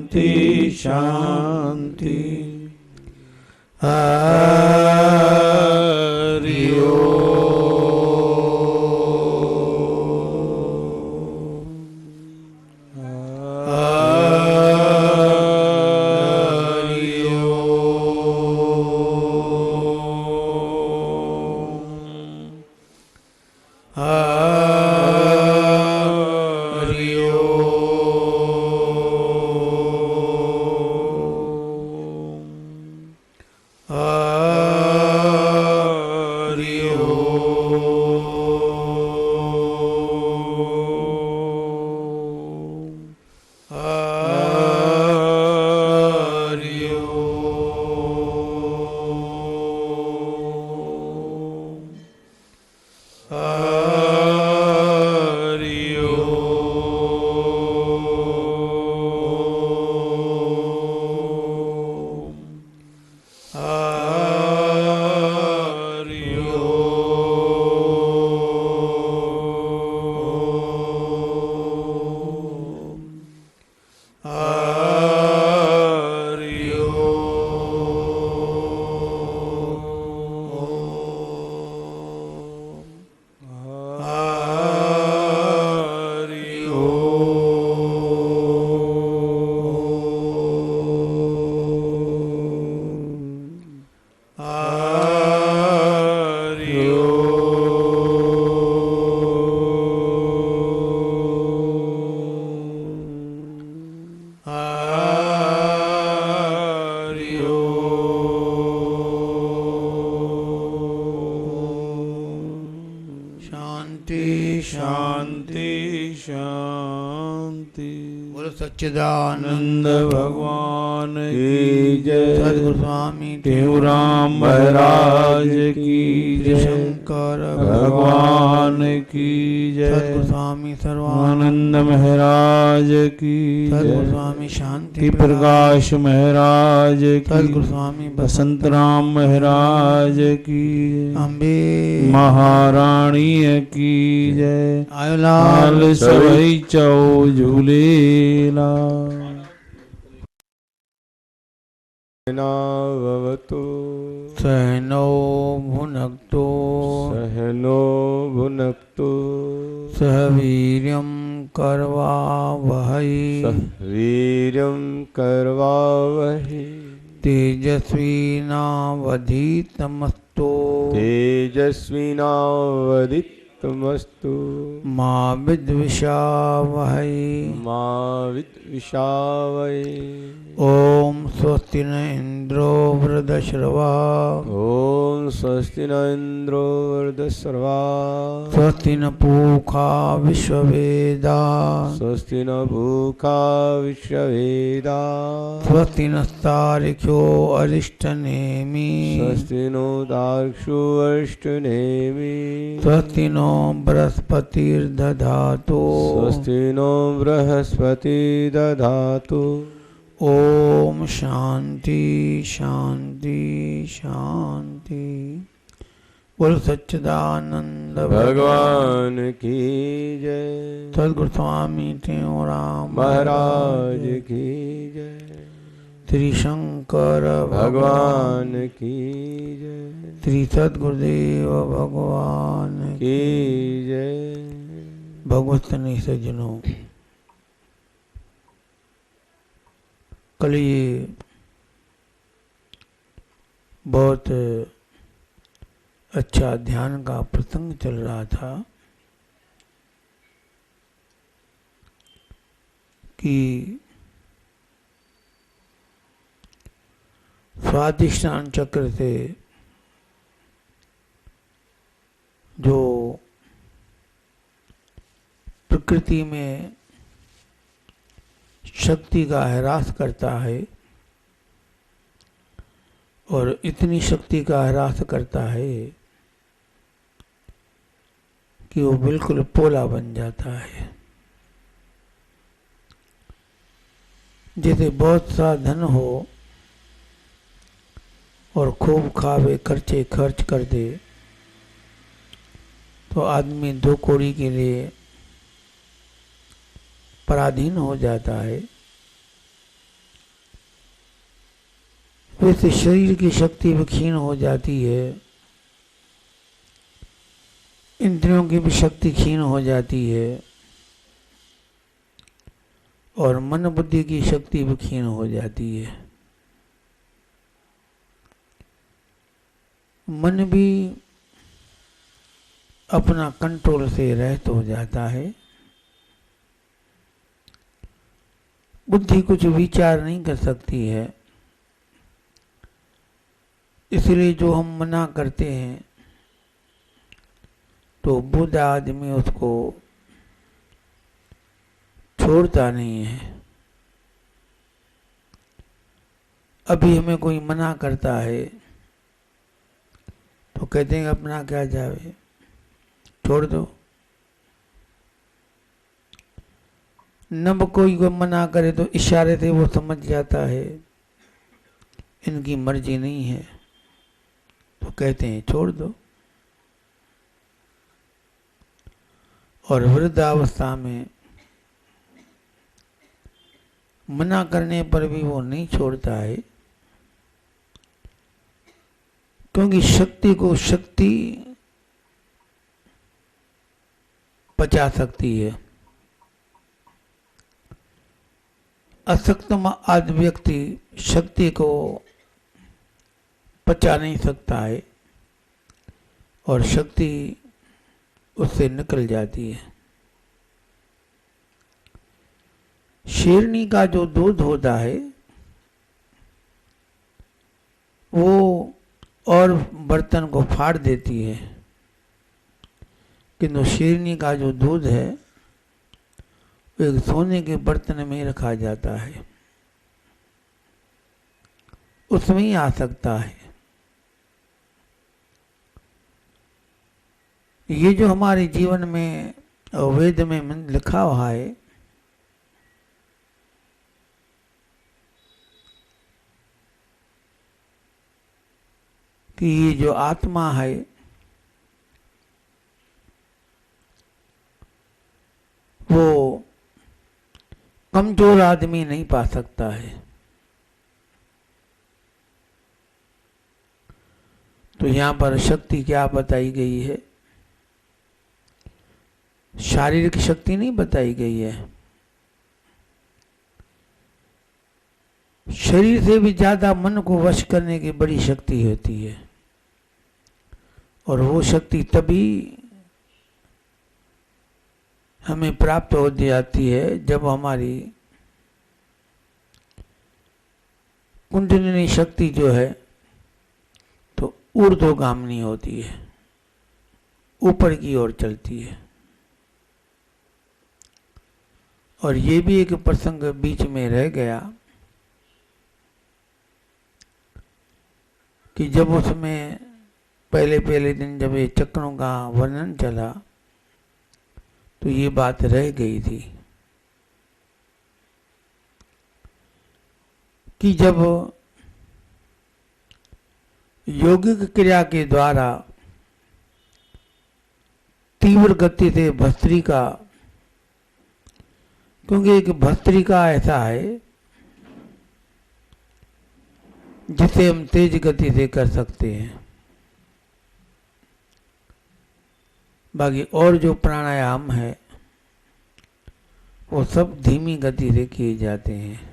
शांति शांति। हरि ओम। हरि ओम। हरि ओम। हरि ओम। हरि ओम। हरि ओम। हरि ओम। हरि ओम। हरि ओम। हरि ओम। हरि ओम। शांति शांति शांति। बोलो सच्चिदानंद भगवान की जय। सद्गुरु स्वामी टेऊराम महाराज की जय। शंकर भगवान की जय। सद्गुरु स्वामी सर्वानंद महाराज की जय। सद्गुरु स्वामी शांति प्रकाश महाराज की। सद्गुरु स्वामी बसंतराम महाराज की जय। अम्बे महारानी की जय। आयो लाल सवई चौ झूलेला। सहनावतु सहनो भुनक्तो सहनो भुनक्तु सह वीर्यं करवावहै वीर्यं करवावहै तेजस्विनावधीतमस्तु तेजस्विनावधीतमस्तु मा विद्विषावहै मा विद्विषावहै। ओम स्वस्ति न इंद्रो वृद्धश्रवा। ओम स्वस्ति न इंद्रो वृद्धश्रवा। स्वस्ति न पूषा विश्ववेदा। स्वस्ति न भूखा विश्ववेदा। स्वस्ति नस्तार्क्ष्यो अरिष्टनेमि। स्वस्ति नो दाक्षु अरिष्टनेमि। स्वस्ति नो बृहस्पतिर्दधातु। स्वस्ति नो बृहस्पति दधातु। ओम शांति शांति शांति। बोलो सच्चिदानंद भगवान की जय। सद्गुरु स्वामी टेऊराम महाराज की जय। श्री शंकर भगवान की जय। श्री सद्गुरुदेव भगवान की जय। भगवत ने सज्जनों, कल ये बहुत अच्छा ध्यान का प्रसंग चल रहा था कि स्वाधिष्ठान चक्र से जो प्रकृति में शक्ति का ह्रास करता है और इतनी शक्ति का ह्रास करता है कि वो बिल्कुल पोला बन जाता है। जैसे बहुत सा धन हो और खूब खावे खर्चे खर्च कर दे तो आदमी दो कौड़ी के लिए पराधीन हो जाता है। वैसे शरीर की शक्ति भी क्षीण हो जाती है, इंद्रियों की भी शक्ति क्षीण हो जाती है और मन बुद्धि की शक्ति भी क्षीण हो जाती है। मन भी अपना कंट्रोल से रहित हो जाता है, बुद्धि कुछ विचार नहीं कर सकती है। इसलिए जो हम मना करते हैं तो बुद्ध आदमी उसको छोड़ता नहीं है। अभी हमें कोई मना करता है तो कहते हैं अपना क्या जावे, छोड़ दो। न कोई को मना करे तो इशारे से वो समझ जाता है इनकी मर्जी नहीं है, तो कहते हैं छोड़ दो। और वृद्धावस्था में मना करने पर भी वो नहीं छोड़ता है, क्योंकि शक्ति को शक्ति पचा सकती है। असक्तम आदि व्यक्ति शक्ति को पचा नहीं सकता है और शक्ति उससे निकल जाती है। शेरनी का जो दूध होता है वो और बर्तन को फाड़ देती है, किंतु शेरनी का जो दूध है वो एक सोने के बर्तन में रखा जाता है, उसमें ही आ सकता है। ये जो हमारे जीवन में वेद में लिखा हुआ है कि ये जो आत्मा है वो कमजोर आदमी नहीं पा सकता है। तो यहाँ पर शक्ति क्या बताई गई है? शारीरिक शक्ति नहीं बताई गई है। शरीर से भी ज्यादा मन को वश करने की बड़ी शक्ति होती है, और वो शक्ति तभी हमें प्राप्त हो जाती है जब हमारी कुंडलिनी शक्ति जो है तो ऊर्ध्वगामिनी होती है, ऊपर की ओर चलती है। और ये भी एक प्रसंग बीच में रह गया कि जब उसमें पहले दिन जब ये चक्रों का वर्णन चला तो ये बात रह गई थी कि जब यौगिक क्रिया के द्वारा तीव्र गति से भस्त्रिका, क्योंकि एक भस्त्रिका ऐसा है जिसे हम तेज गति से कर सकते हैं, बाकी और जो प्राणायाम है वो सब धीमी गति से किए जाते हैं।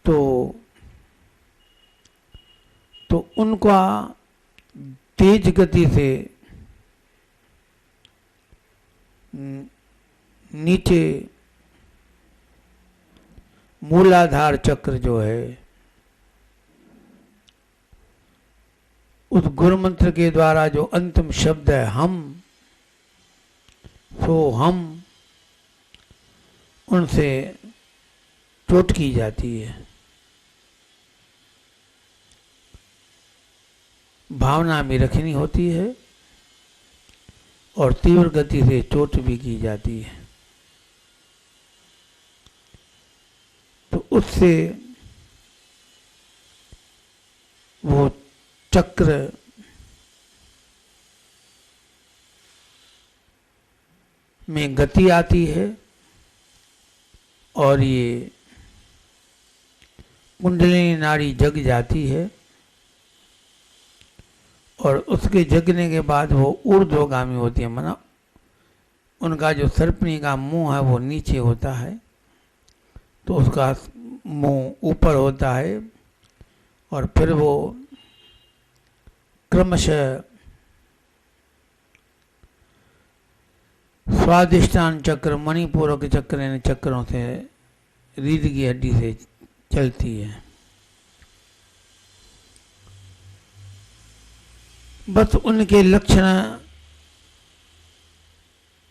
तो उनका तेज गति से नीचे मूलाधार चक्र जो है उस गुरु मंत्र के द्वारा जो अंतिम शब्द है हम, सो हम, उनसे चोट की जाती है। भावना भी रखनी होती है और तीव्र गति से चोट भी की जाती है। तो उससे वो चक्र में गति आती है और ये कुंडलिनी नाड़ी जग जाती है और उसके जगने के बाद वो ऊर्ध्वगामी होती है, माना उनका जो सर्पणी का मुंह है वो नीचे होता है, तो उसका मुंह ऊपर होता है और फिर वो क्रमशः स्वादिष्टान चक्र, मणिपूरक चक्र, इन चक्रों से रीढ़ की हड्डी से चलती है। बस उनके लक्षण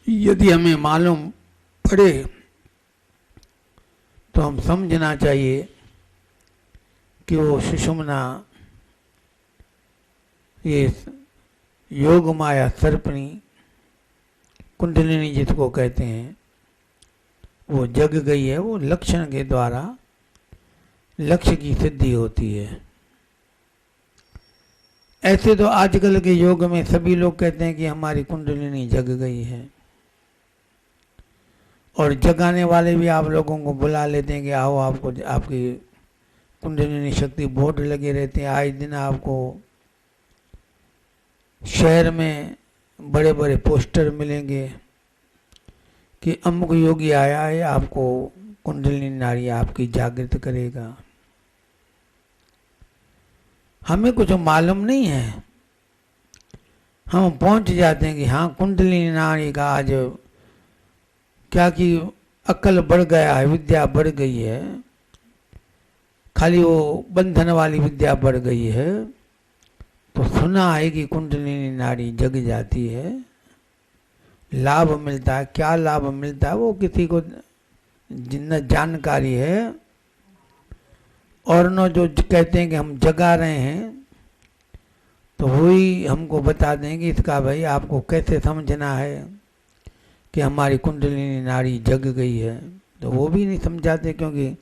यदि हमें मालूम पड़े तो हम समझना चाहिए कि वो सुषुम्ना, ये योग माया सर्पणी कुंडलिनी जिसको कहते हैं, वो जग गई है। वो लक्षण के द्वारा लक्ष्य की सिद्धि होती है। ऐसे तो आजकल के योग में सभी लोग कहते हैं कि हमारी कुंडलिनी जग गई है, और जगाने वाले भी आप लोगों को बुला लेते हैं कि आओ, आपको आपकी कुंडलिनी शक्ति बोर्ड लगे रहते हैं। आए दिन आपको शहर में बड़े बड़े पोस्टर मिलेंगे कि अमुक योगी आया है, आपको कुंडलिनी नाड़ी आपकी जागृत करेगा। हमें कुछ मालूम नहीं है, हम पहुंच जाते हैं कि हाँ कुंडलिनी नाड़ी का आज क्या कि अक्ल बढ़ गया है, विद्या बढ़ गई है, खाली वो बंधन वाली विद्या बढ़ गई है। तो सुना है कि कुंडलिनी नाड़ी जग जाती है, लाभ मिलता है। क्या लाभ मिलता है वो किसी को न जानकारी है, और न जो कहते हैं कि हम जगा रहे हैं, तो वही हमको बता देंगे इसका भाई आपको कैसे समझना है कि हमारी कुंडलिनी नाड़ी जग गई है। तो वो भी नहीं समझाते, क्योंकि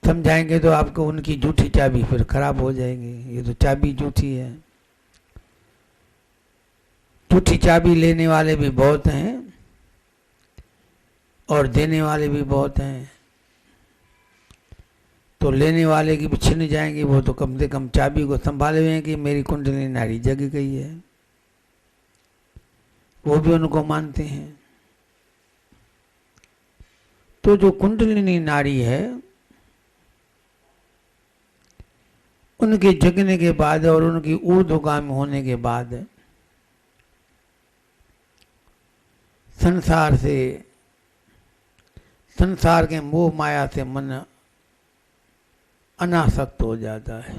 समझाएंगे तो आपको उनकी झूठी चाबी फिर खराब हो जाएगी। ये तो चाबी झूठी है। झूठी चाबी लेने वाले भी बहुत हैं और देने वाले भी बहुत हैं। तो लेने वाले की भी छिन जाएंगी, वो तो कम से कम चाबी को संभाले हुए हैं कि मेरी कुंडलिनी नाड़ी जग गई है, वो भी उनको मानते हैं। तो जो कुंडलिनी नाड़ी है, उनके जगने के बाद और उनकी ऊर्ध्वगामी होने के बाद संसार से, संसार के मोह माया से मन अनासक्त हो जाता है।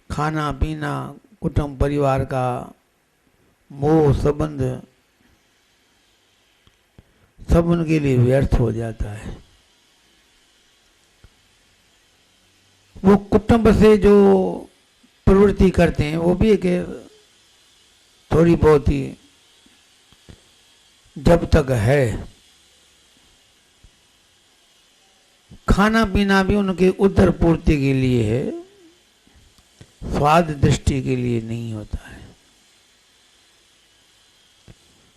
खाना पीना, कुटुंब परिवार का मोह संबंध सब उनके लिए व्यर्थ हो जाता है। वो कुटुंब से जो प्रवृत्ति करते हैं वो भी एक थोड़ी बहुत ही जब तक है। खाना पीना भी उनके उदर पूर्ति के लिए है, स्वाद दृष्टि के लिए नहीं होता है।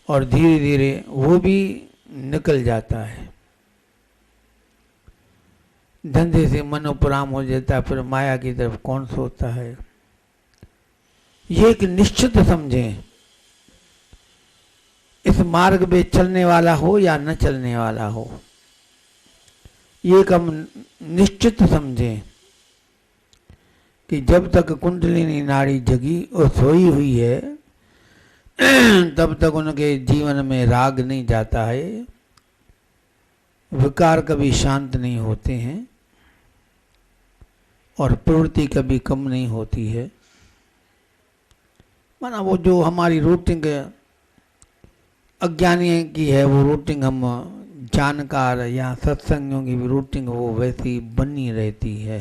और धीरे धीरे वो भी निकल जाता है। धंधे से मन उपराम हो जाता है, फिर माया की तरफ कौन सोचता है। ये एक निश्चित समझें, इस मार्ग में चलने वाला हो या न चलने वाला हो, ये एक हम निश्चित समझें कि जब तक कुंडलिनी नाड़ी जगी और सोई हुई है, तब तक उनके जीवन में राग नहीं जाता है, विकार कभी शांत नहीं होते हैं और प्रवृत्ति कभी कम नहीं होती है। माना वो जो हमारी रूटिंग अज्ञानी की है, वो रूटिंग हम जानकार या सत्संगियों की भी रूटिंग वो वैसी बनी रहती है।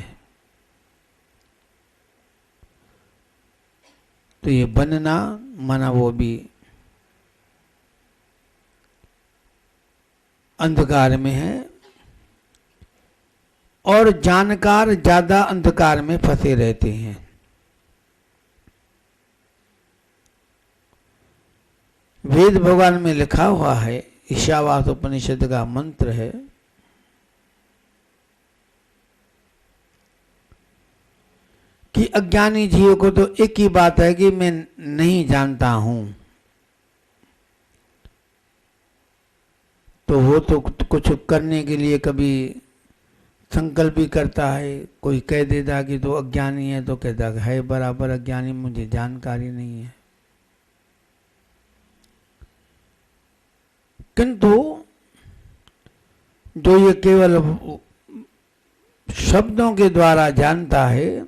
तो ये बनना माना वो भी अंधकार में है, और जानकार ज्यादा अंधकार में फंसे रहते हैं। वेद भगवान में लिखा हुआ है, ईशावास उपनिषद का मंत्र है। कि अज्ञानी जीव को तो एक ही बात है कि मैं नहीं जानता हूं, तो वो तो कुछ करने के लिए कभी संकल्प भी करता है। कोई कह देता कि तो अज्ञानी है, तो कहता है बराबर अज्ञानी, मुझे जानकारी नहीं है। किंतु जो ये केवल शब्दों के द्वारा जानता है,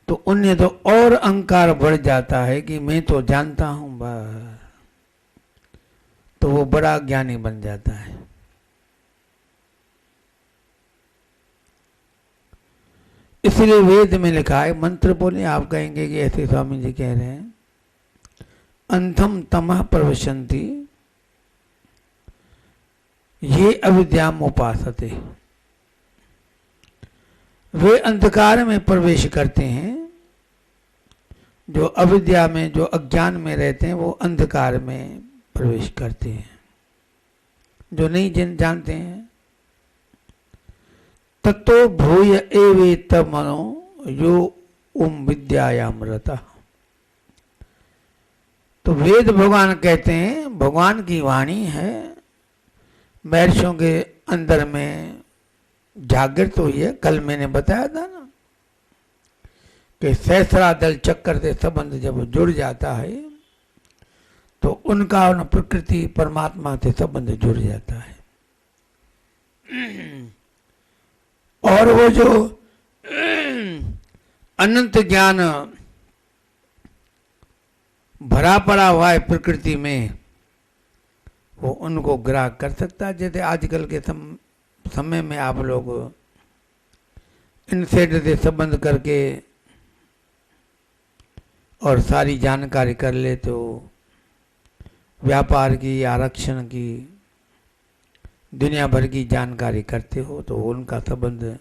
तो उन्हें तो और अहंकार बढ़ जाता है कि मैं तो जानता हूं बस, तो वो बड़ा ज्ञानी बन जाता है। इसलिए वेद में लिखा है, मंत्र बोले आप कहेंगे कि ऐसे स्वामी जी कह रहे हैं, अंधम तमः प्रविशन्ति ये अविद्याम उपासते। वे अंधकार में प्रवेश करते हैं, जो अविद्या में, जो अज्ञान में रहते हैं, वो अंधकार में प्रवेश करते हैं, जो नहीं जानते हैं। ततो भूय एवेत मनो यो विद्यायाम रतः। तो वेद भगवान कहते हैं, भगवान की वाणी है, महर्षियों के अंदर में जागृत हुई है। कल मैंने बताया था ना कि सहस्रादल चक्कर से संबंध जब जुड़ जाता है, तो उनका उन प्रकृति परमात्मा से संबंध जुड़ जाता है। और वो जो अनंत ज्ञान भरा पड़ा हुआ है प्रकृति में, वो उनको ग्राह्य कर सकता है। जैसे आजकल के समय में आप लोग इनसेट से संबंध करके और सारी जानकारी कर लेते हो, व्यापार की, आरक्षण की, दुनिया भर की जानकारी करते हो, तो उनका संबंध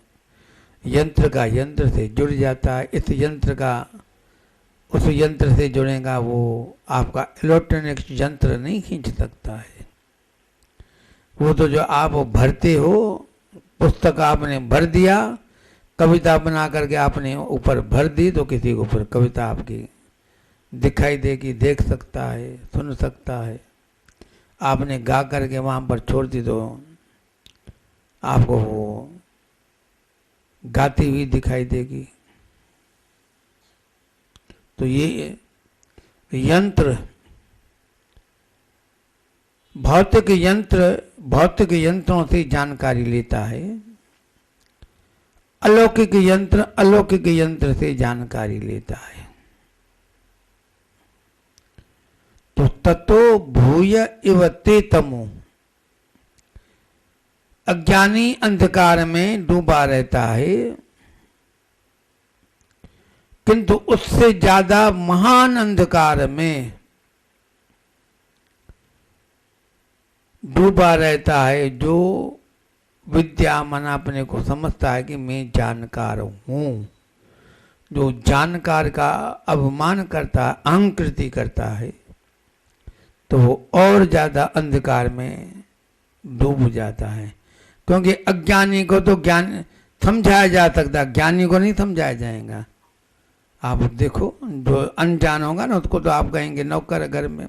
यंत्र का यंत्र से जुड़ जाता है। इस यंत्र का उस यंत्र से जुड़ेगा, वो आपका इलेक्ट्रॉनिक्स यंत्र नहीं खींच सकता है। वो तो जो आप भरते हो, पुस्तक आपने भर दिया, कविता बना करके आपने ऊपर भर दी, तो किसी के ऊपर कविता आपकी दिखाई देगी, देख सकता है, सुन सकता है। आपने गा करके वहाँ पर छोड़ दी, तो आपको वो गाती हुई दिखाई देगी। तो ये यंत्र, भौतिक यंत्रों से जानकारी लेता है, अलौकिक यंत्र से जानकारी लेता है। तो ततो भूय इव ते तमो, अज्ञानी अंधकार में डूबा रहता है, किंतु उससे ज्यादा महान अंधकार में डूबा रहता है जो विद्या मन अपने को समझता है कि मैं जानकार हूं। जो जानकार का अभिमान करता है, अहंकृति करता है, तो वो और ज्यादा अंधकार में डूब जाता है। क्योंकि अज्ञानी को तो ज्ञान समझाया जा सकता, ज्ञानी को नहीं समझाया जाएगा। आप देखो, जो अनजान होगा ना, उसको तो आप कहेंगे नौकर घर में,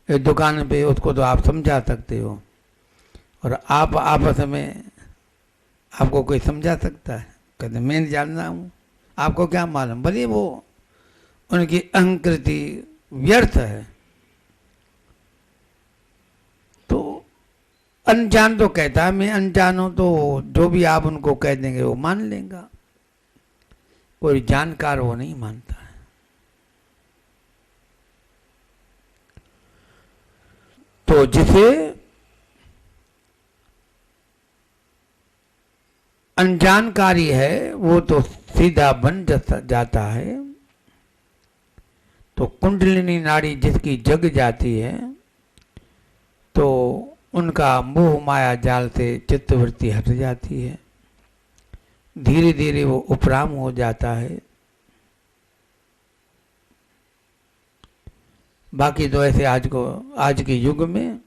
दुकान पे, उसको तो आप समझा सकते हो। और आप आपस में, आपको कोई समझा सकता है? कहते मैं नहीं जानता हूँ, आपको क्या मालूम? भले वो उनकी अहंकृति व्यर्थ है। तो अनजान तो कहता है मैं अनजान हूँ, तो जो भी आप उनको कह देंगे वो मान लेगा। कोई जानकार वो नहीं मानता है। तो जिसे अनजानकारी है, वो तो सीधा बन जाता है। तो कुंडलिनी नाड़ी जिसकी जग जाती है, तो उनका मोह माया जाल से चित्तवृत्ति हट जाती है, धीरे धीरे वो उपराम हो जाता है। बाकी तो ऐसे आज के युग में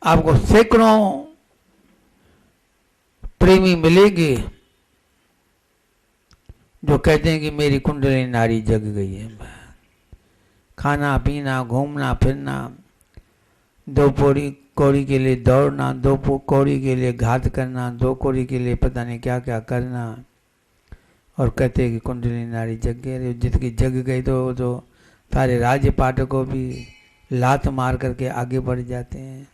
आपको सैकड़ों प्रेमी मिलेंगे जो कहते हैं कि मेरी कुंडली नाड़ी जग गई है। खाना पीना, घूमना फिरना, दो कौड़ी के लिए दौड़ना, दो कौड़ी के लिए घात करना, दो कौड़ी के लिए पता नहीं क्या क्या करना, और कहते हैं कि कुंडली नाड़ी जग गई। जिसकी जग गई तो सारे राज्य पाठक को भी लात मार करके आगे बढ़ जाते हैं।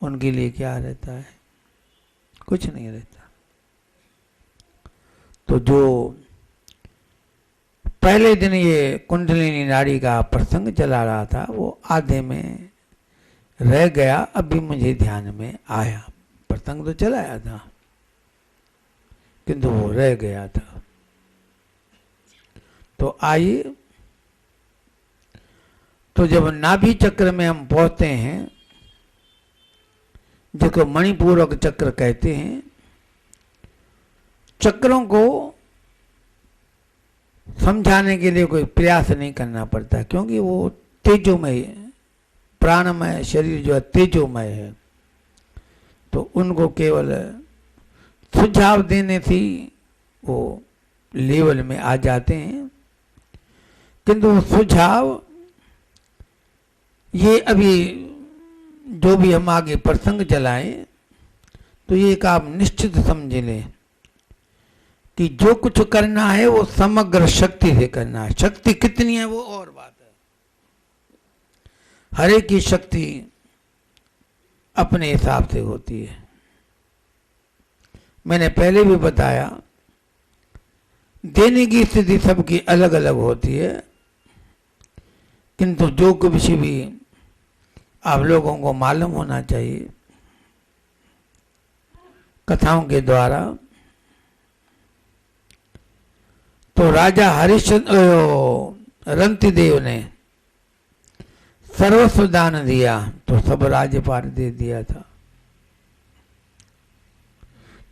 उनके लिए क्या रहता है? कुछ नहीं रहता। तो जो पहले दिन ये कुंडलिनी नाड़ी का प्रसंग चला रहा था वो आधे में रह गया। अभी मुझे ध्यान में आया, प्रसंग तो चलाया था किंतु वो रह गया था। तो आइए, तो जब नाभि चक्र में हम पहुंचते हैं, जिसको मणिपूरक चक्र कहते हैं, चक्रों को समझाने के लिए कोई प्रयास नहीं करना पड़ता, क्योंकि वो तेजोमय, प्राणमय शरीर जो है तेजोमय है। तो उनको केवल सुझाव देने से वो लेवल में आ जाते हैं। किंतु वो सुझाव ये अभी जो भी हम आगे प्रसंग चलाएं, तो ये एक आप निश्चित समझ लें कि जो कुछ करना है वो समग्र शक्ति से करना है। शक्ति कितनी है वो और बात है। हर एक की शक्ति अपने हिसाब से होती है। मैंने पहले भी बताया, देने की स्थिति सबकी अलग अलग होती है, किंतु जो कुछ भी आप लोगों को मालूम होना चाहिए कथाओं के द्वारा। तो राजा हरिश्चंद्र रंतिदेव ने सर्वस्व दान दिया तो सब राज्यपाट दे दिया था,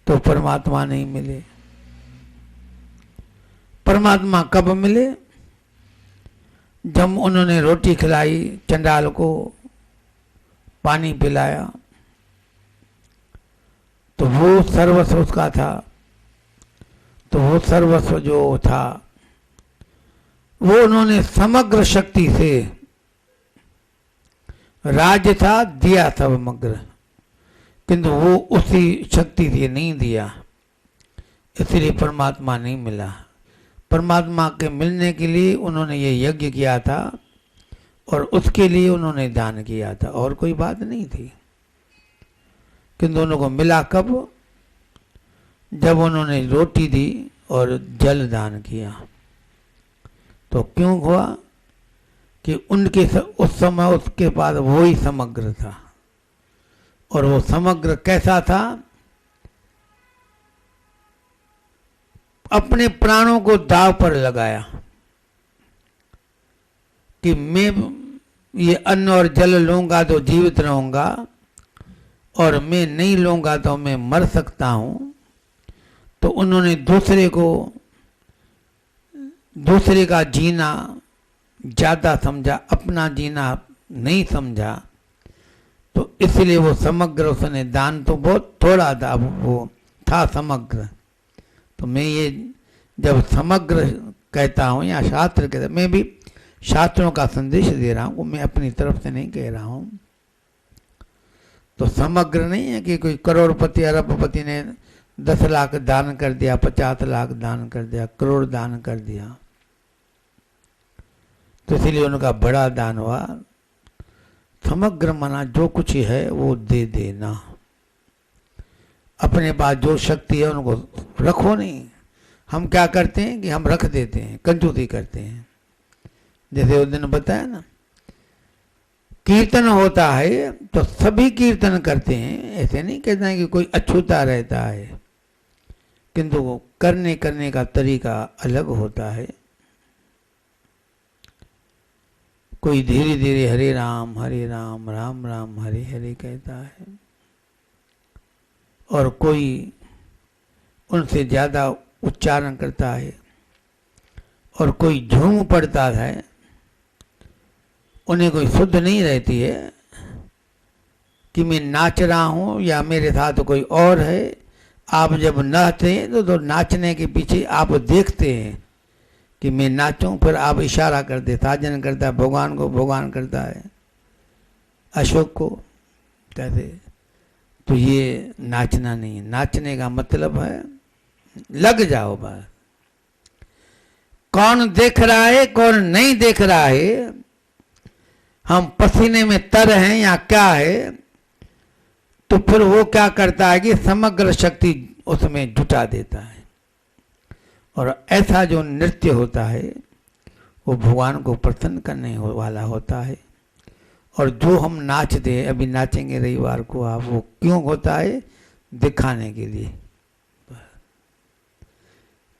तो परमात्मा नहीं मिले। परमात्मा कब मिले? जब उन्होंने रोटी खिलाई, चंडाल को पानी पिलाया, तो वो सर्वस्व उसका था। तो वो सर्वस्व जो था वो उन्होंने समग्र शक्ति से, राज्य था दिया समग्र, किंतु वो उसी शक्ति से नहीं दिया, इसलिए परमात्मा नहीं मिला। परमात्मा के मिलने के लिए उन्होंने ये यज्ञ किया था और उसके लिए उन्होंने दान किया था, और कोई बात नहीं थी। किंतु उनको मिला कब? जब उन्होंने रोटी दी और जल दान किया। तो क्यों हुआ कि उनके उस समय उसके पास वो ही समग्र था। और वो समग्र कैसा था? अपने प्राणों को दाव पर लगाया कि मैं ये अन्न और जल लूंगा तो जीवित रहूंगा, और मैं नहीं लूंगा तो मैं मर सकता हूं। तो उन्होंने दूसरे का जीना ज्यादा समझा, अपना जीना नहीं समझा। तो इसलिए वो समग्र उसने दान तो बहुत थोड़ा था, वो था समग्र। तो मैं ये जब समग्र कहता हूँ या शास्त्र कहता, मैं भी शास्त्रों का संदेश दे रहा हूँ, मैं अपनी तरफ से नहीं कह रहा हूँ। तो समग्र नहीं है कि कोई करोड़पति अरबपति ने 10 लाख दान कर दिया, 50 लाख दान कर दिया, करोड़ दान कर दिया, तो इसलिए उनका बड़ा दान हुआ। समग्र माना जो कुछ है वो दे देना। अपने पास जो शक्ति है उनको रखो नहीं। हम क्या करते हैं कि हम रख देते हैं, कंजूसी करते हैं। जैसे उस दिन बताया ना, कीर्तन होता है तो सभी कीर्तन करते हैं, ऐसे नहीं कहते हैं कि कोई अछूता रहता है, किंतु वो करने का तरीका अलग होता है। कोई धीरे धीरे हरे राम राम राम हरे हरे कहता है, और कोई उनसे ज्यादा उच्चारण करता है, और कोई झूम पड़ता है, उन्हें कोई शुद्ध नहीं रहती है कि मैं नाच रहा हूं या मेरे साथ कोई और है। आप जब नाचते हैं तो नाचने के पीछे आप देखते हैं कि मैं नाचूं, फिर आप इशारा करते, साजन करता है भगवान को, भगवान करता है अशोक को, कैसे? तो ये नाचना नहीं है। नाचने का मतलब है लग जाओ बस। कौन देख रहा है कौन नहीं देख रहा है, हम पसीने में तर हैं या क्या है, तो फिर वो क्या करता है कि समग्र शक्ति उसमें जुटा देता है। और ऐसा जो नृत्य होता है वो भगवान को प्रसन्न करने वाला होता है। और जो हम नाचते हैं, अभी नाचेंगे रविवार को आप, वो क्यों होता है? दिखाने के लिए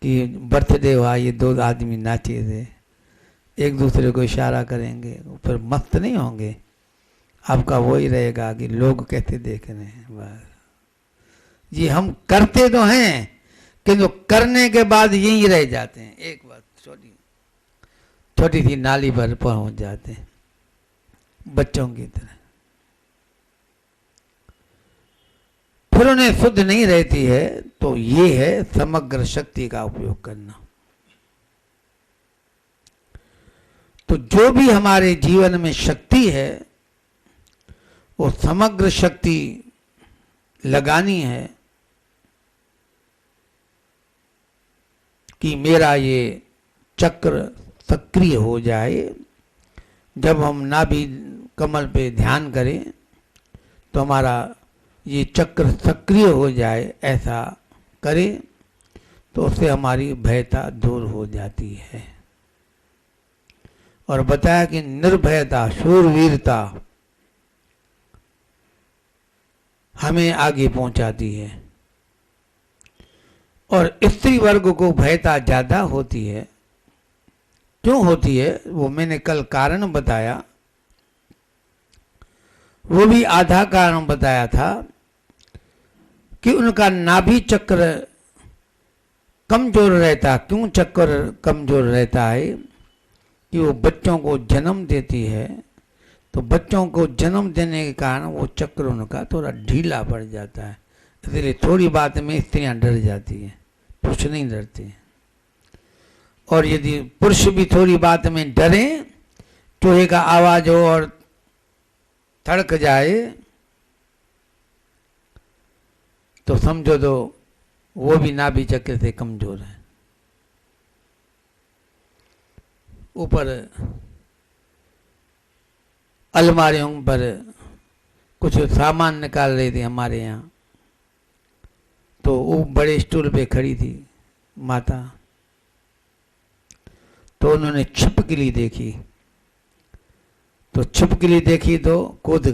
कि बर्थडे हुआ, ये दो आदमी नाचे थे, एक दूसरे को इशारा करेंगे, फिर मस्त नहीं होंगे। आपका वही रहेगा कि लोग कैसे देख रहे हैं। बस ये हम करते तो हैं, किंतु करने के बाद यहीं रह जाते हैं। एक बात छोटी सी नाली पर पहुंच जाते हैं बच्चों की तरह। फिर उन्हें शुद्ध नहीं रहती है। तो ये है समग्र शक्ति का उपयोग करना। तो जो भी हमारे जीवन में शक्ति है वो समग्र शक्ति लगानी है कि मेरा ये चक्र सक्रिय हो जाए। जब हम नाभि कमल पे ध्यान करें तो हमारा ये चक्र सक्रिय हो जाए, ऐसा करें तो उससे हमारी भयता दूर हो जाती है। और बताया कि निर्भयता, शूरवीरता हमें आगे पहुंचाती है। और स्त्री वर्ग को भयता ज्यादा होती है। क्यों होती है वो मैंने कल कारण बताया, वो भी आधा कारण बताया था कि उनका नाभि चक्र कमजोर रहता। क्यों चक्र कमजोर रहता है? कि वो बच्चों को जन्म देती है, तो बच्चों को जन्म देने के कारण वो चक्र उनका थोड़ा ढीला पड़ जाता है। इसलिए थोड़ी बात में स्त्रियां डर जाती हैं, पुरुष नहीं डरते हैं। और यदि पुरुष भी थोड़ी बात में डरे, चूहे का आवाज हो और थड़क जाए, तो समझो तो वो भी नाभि चक्र से कमजोर है। ऊपर अलमारियों पर कुछ सामान निकाल रही थी हमारे यहाँ, तो वो बड़े स्टूल पे खड़ी थी माता, तो उन्होंने छिपकली देखी। तो छिपकली देखी तो कूद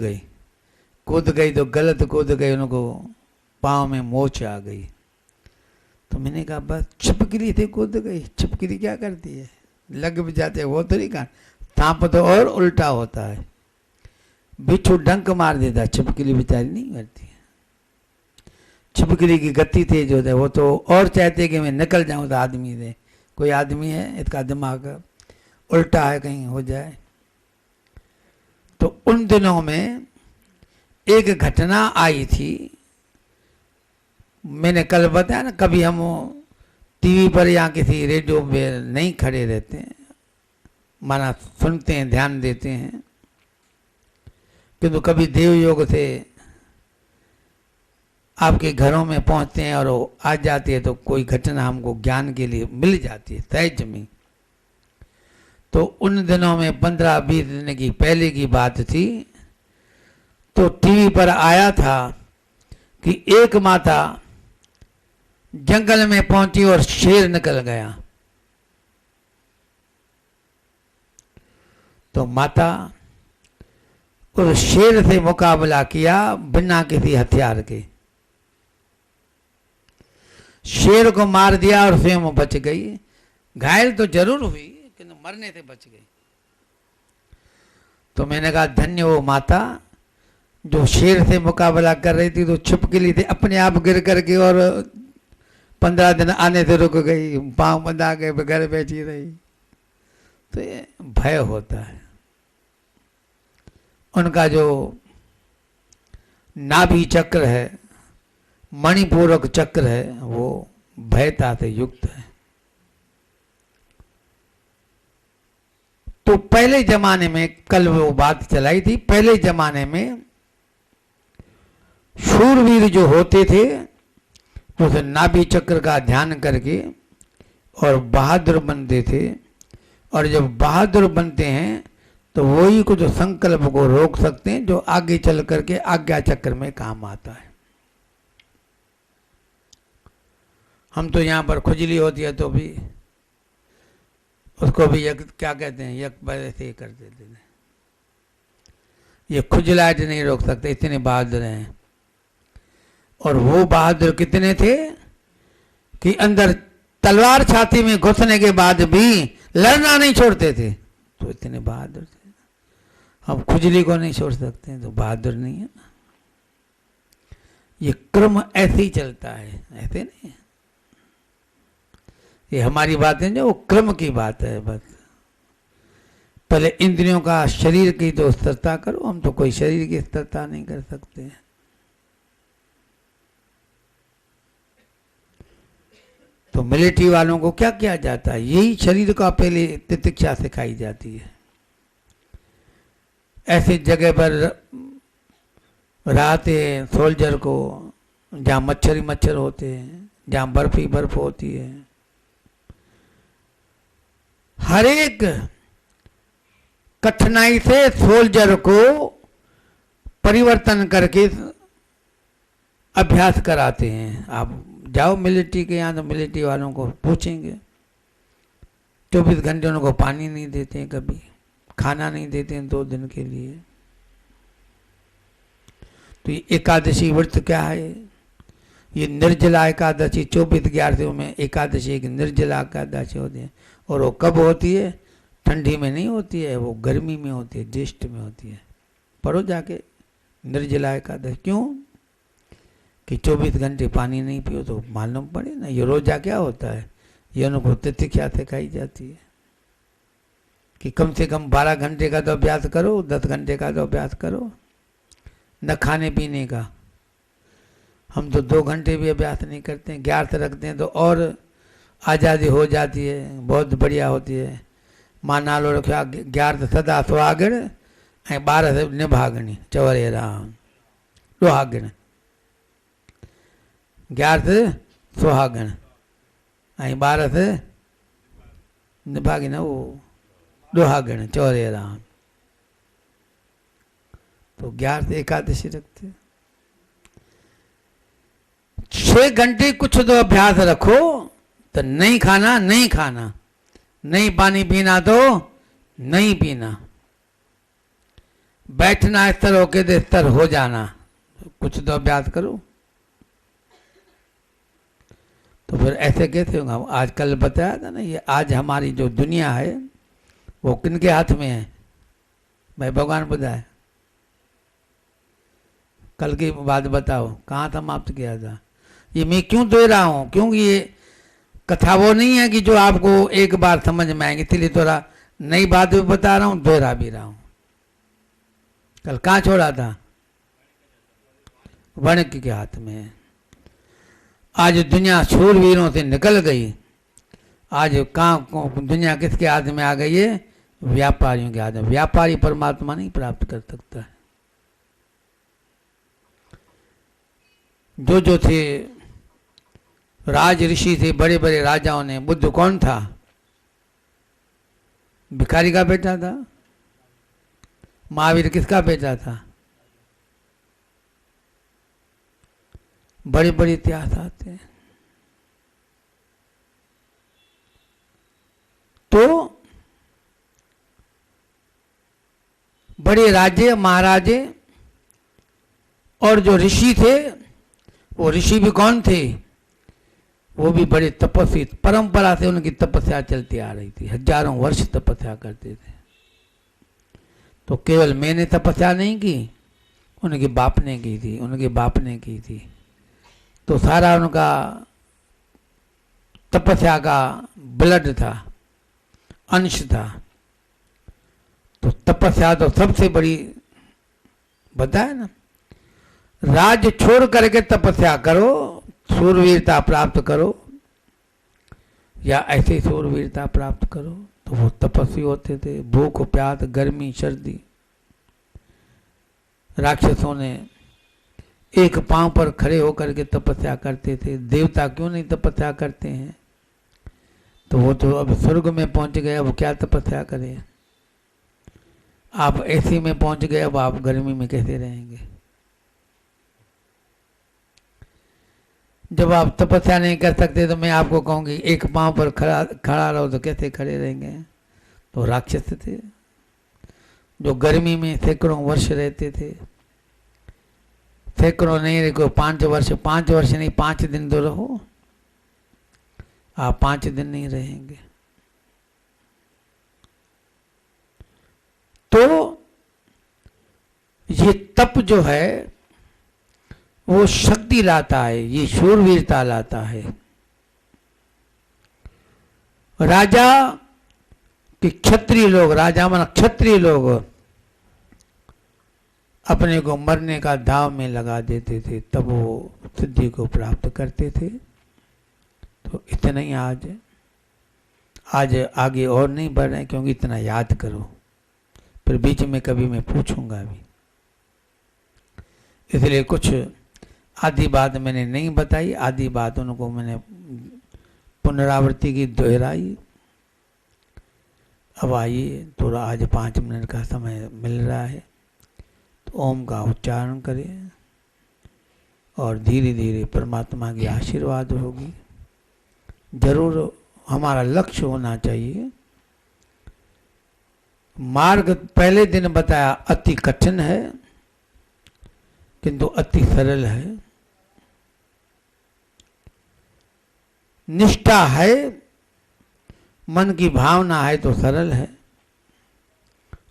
गई तो गलत कूद गई, उनको पाँव में मोच आ गई। तो मैंने कहा बस छिपकली थी, कूद गई, छिपकली क्या करती है, लग भी जाते वो तो नहीं कहा। सांप तो और उल्टा होता है, बिच्छू डंक मार देता, छिपकली बेचारी नहीं करती है। छिपकली की गति तेज होता है, वो तो और चाहते कि मैं निकल जाऊं तो आदमी से, कोई आदमी है इसका दिमाग उल्टा है कहीं हो जाए। तो उन दिनों में एक घटना आई थी, मैंने कल बताया ना, कभी हम टीवी पर या किसी रेडियो पे नहीं खड़े रहते हैं, माना सुनते हैं, ध्यान देते हैं, किंतु कभी देव योग से आपके घरों में पहुंचते हैं और वो आ जाती है, तो कोई घटना हमको ज्ञान के लिए मिल जाती है सहज में। तो उन दिनों में 15-20 दिन की पहले की बात थी, तो टीवी पर आया था कि एक माता जंगल में पहुंची और शेर निकल गया। तो माता उस शेर से मुकाबला किया बिना किसी हथियार के, शेर को मार दिया और स्वयं बच गई। घायल तो जरूर हुई किंतु मरने से बच गई। तो मैंने कहा धन्य वो माता जो शेर से मुकाबला कर रही थी, तो छिपकली थी अपने आप गिर करके और 15 दिन आने से रुक गई, पांव बंधा के घर बैठी रही। तो ये भय होता है। उनका जो नाभि चक्र है, मणिपूरक चक्र है, वो भयता से युक्त है। तो पहले जमाने में, कल वो बात चलाई थी, पहले जमाने में शूरवीर जो होते थे उस नाभि चक्र का ध्यान करके और बहादुर बनते थे। और जब बहादुर बनते हैं तो वही कुछ संकल्प को रोक सकते हैं जो आगे चल करके आज्ञा चक्र में काम आता है। हम तो यहाँ पर खुजली होती है तो भी उसको भी क्या कहते हैं, यक ऐसे ही कर देते हैं। ये खुजलाहट नहीं रोक सकते, इतने बहादुर हैं। और वो बहादुर कितने थे कि अंदर तलवार छाती में घुसने के बाद भी लड़ना नहीं छोड़ते थे, तो इतने बहादुर थे। हम खुजली को नहीं छोड़ सकते तो बहादुर नहीं है ना। ये क्रम ऐसे ही चलता है, ऐसे नहीं है। ये हमारी बातें जो वो क्रम की बात है। बस पहले इंद्रियों का, शरीर की तो स्थिरता करो। हम तो कोई शरीर की स्थिरता नहीं कर सकते हैं। तो मिलिट्री वालों को क्या किया जाता है, यही शरीर का पहले तितिक्षा सिखाई जाती है। ऐसी जगह पर रहते हैं सोल्जर को जहाँ मच्छर ही मच्छर होते हैं, जहाँ बर्फ ही बर्फ होती है। हर एक कठिनाई से सोल्जर को परिवर्तन करके अभ्यास कराते हैं। आप जाओ मिलिट्री के यहाँ तो मिलिट्री वालों को पूछेंगे, 24 घंटे उनको पानी नहीं देते हैं, कभी खाना नहीं देते हैं 2 दिन के लिए। तो ये एकादशी व्रत क्या है, ये निर्जला एकादशी 24/11 में एकादशी एक निर्जला एकादशी होती है। और वो कब होती है, ठंडी में नहीं होती है, वो गर्मी में होती है, ज्येष्ठ में होती है। पढ़ो जाके निर्जला एकादशी। क्यों कि 24 घंटे पानी नहीं पियो तो मालूम पड़े ना। ये रोजा क्या होता है, ये उनको तितिक्षा सिखाई जाती है कि कम से कम 12 घंटे का तो अभ्यास करो, 10 घंटे का तो अभ्यास करो, न खाने पीने का। हम तो 2 घंटे भी अभ्यास नहीं करते हैं, 11 रखते हैं तो और आज़ादी हो जाती है, बहुत बढ़िया होती है। मां नालो रखियो 11 सदा सुहागण ऐं 12 निभागणी चवरे राम सुहागण। 11 सुहागण ऐं 12 निभागणी वो दुहागण चौरे राम। तो 11 एकादशी रखते। 6 घंटे कुछ तो अभ्यास रखो, तो नहीं खाना नहीं खाना, नहीं पानी पीना तो नहीं पीना, बैठना स्तर होके तो स्तर हो जाना, कुछ तो अभ्यास करो। तो फिर ऐसे कैसे होगा। आज कल बताया था ना, ये आज हमारी जो दुनिया है वो किनके हाथ में है भाई, भगवान बताए। कल की बात बताओ, कहाँ समाप्त किया था। ये मैं क्यों दे रहा हूँ, क्योंकि ये कथा वो नहीं है कि जो आपको एक बार समझ में आएंगे, इसलिए थोड़ा नई बात भी बता रहा हूँ, दोहरा भी रहा हूँ। कल कहाँ छोड़ा था, वणिक के हाथ में। आज दुनिया शूरवीरों से निकल गई। आज कहाँ दुनिया किसके हाथ में आ गई है, व्यापारियों के हाथ में। व्यापारी परमात्मा नहीं प्राप्त कर सकता है। जो थे राज ऋषि थे, बड़े बड़े राजाओं ने, बुद्ध कौन था, भिखारी का बेटा था। महावीर किसका बेटा था। बड़े बड़े इतिहास आते हैं। तो बड़े राजे महाराजे और जो ऋषि थे, वो ऋषि भी कौन थे, वो भी बड़े तपस्वी, परंपरा से उनकी तपस्या चलती आ रही थी। हजारों वर्ष तपस्या करते थे। तो केवल मैंने तपस्या नहीं की, उनके बाप ने की थी, उनके बाप ने की थी। तो सारा उनका तपस्या का ब्लड था, अंश था। तो तपस्या तो सबसे बड़ी बताया ना, राज्य छोड़ करके तपस्या करो, शूरवीरता प्राप्त करो, या ऐसे शूरवीरता प्राप्त करो। तो वो तपस्वी होते थे। भूख प्यास गर्मी सर्दी, राक्षसों ने एक पांव पर खड़े होकर के तपस्या करते थे। देवता क्यों नहीं तपस्या करते हैं? तो वो तो अब स्वर्ग में पहुंच गए, अब क्या तपस्या करें? आप ऐसे में पहुंच गए, अब आप गर्मी में कैसे रहेंगे? जब आप तपस्या नहीं कर सकते तो मैं आपको कहूंगी एक पांव पर खड़ा रहो, तो कैसे खड़े रहेंगे? तो राक्षस थे जो गर्मी में सैकड़ों वर्ष रहते थे। सैकड़ों नहीं रहो, 5 वर्ष, 5 वर्ष नहीं, 5 दिन तो रहो। आप 5 दिन नहीं रहेंगे। तो ये तप जो है वो शक्ति लाता है, ये शूरवीरता लाता है। राजा कि क्षत्रिय लोग, राजा माना क्षत्रिय लोग, अपने को मरने का दाव में लगा देते थे, तब वो सिद्धि को प्राप्त करते थे। तो इतना ही आज आगे और नहीं बढ़ रहे, क्योंकि इतना याद करो, फिर बीच में कभी मैं पूछूंगा भी, इसलिए कुछ आधी बात मैंने नहीं बताई, आधी बात उनको मैंने पुनरावृत्ति की दोहराई। अब आइए, थोड़ा आज 5 मिनट का समय मिल रहा है, तो ओम का उच्चारण करें और धीरे धीरे परमात्मा की आशीर्वाद होगी। जरूर हमारा लक्ष्य होना चाहिए। मार्ग पहले दिन बताया अति कठिन है, किंतु अति सरल है। निष्ठा है, मन की भावना है तो सरल है,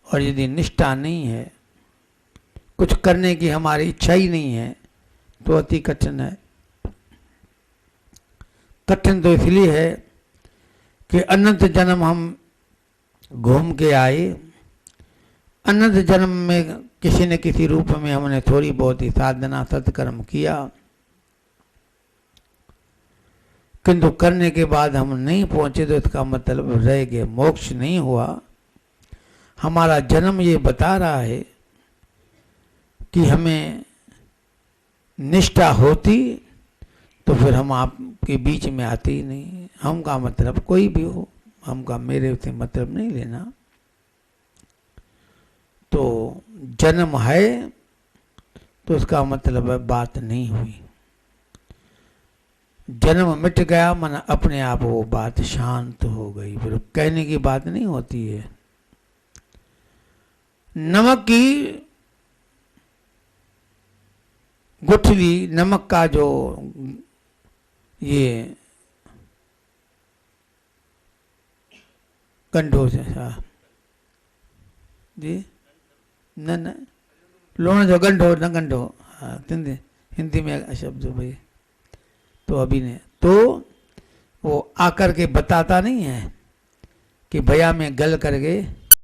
और यदि निष्ठा नहीं है, कुछ करने की हमारी इच्छा ही नहीं है, तो अति कठिन है। कठिन तो इसलिए है कि अनंत जन्म हम घूम के आए, अनंत जन्म में किसी न किसी रूप में हमने थोड़ी बहुत ही साधना सत्कर्म किया, किंतु करने के बाद हम नहीं पहुंचे, तो इसका मतलब रह गए, मोक्ष नहीं हुआ। हमारा जन्म ये बता रहा है कि हमें निष्ठा होती तो फिर हम आपके बीच में आते ही नहीं। हम का मतलब कोई भी हो, हम का मेरे से मतलब नहीं लेना। तो जन्म है तो उसका मतलब है बात नहीं हुई। जन्म मिट गया मन अपने आप वो बात शांत हो गई, फिर कहने की बात नहीं होती है। नमक की गुठली, नमक का जो ये गंढो से जी न लोण जो गंढो न गंढो, हाँ हिंदी में शब्द भाई। तो अभी ने तो वो आकर के बताता नहीं है कि भैया मैं गल करके